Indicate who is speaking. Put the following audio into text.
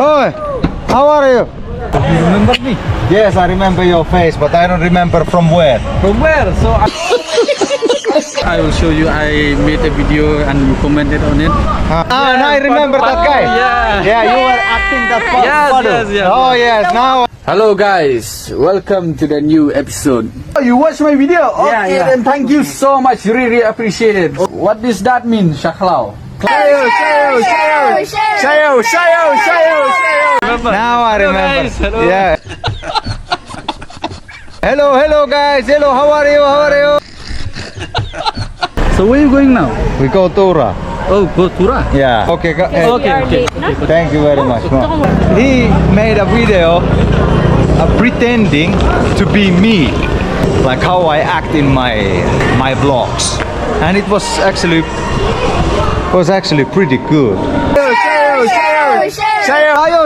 Speaker 1: Oi, how are you?
Speaker 2: You remember me?
Speaker 1: Yes, I remember your face, but I don't remember from where.
Speaker 2: From where? So I will show you. I made a video and you commented on it.
Speaker 1: Now I remember that guy.
Speaker 2: Yeah.
Speaker 1: Yeah, you were acting that part.
Speaker 2: Yes, yes.
Speaker 1: Oh yes, now.
Speaker 2: Hello guys, welcome to the new episode.
Speaker 1: Oh, you watch my video?
Speaker 2: Okay, then thank you so much. Really appreciate it. What does that mean, Shaklao?
Speaker 1: Shayo. Now I remember.
Speaker 2: Guys, hello.
Speaker 1: Yeah. Hello guys. Hello, how are you?
Speaker 2: So where are you going now?
Speaker 1: We go to Ura.
Speaker 2: Oh, go Tura.
Speaker 1: Yeah. Okay.
Speaker 2: Okay.
Speaker 1: Thank you very much. He made a video pretending to be me, like how I act in my vlogs, and it was actually pretty good. Shayo.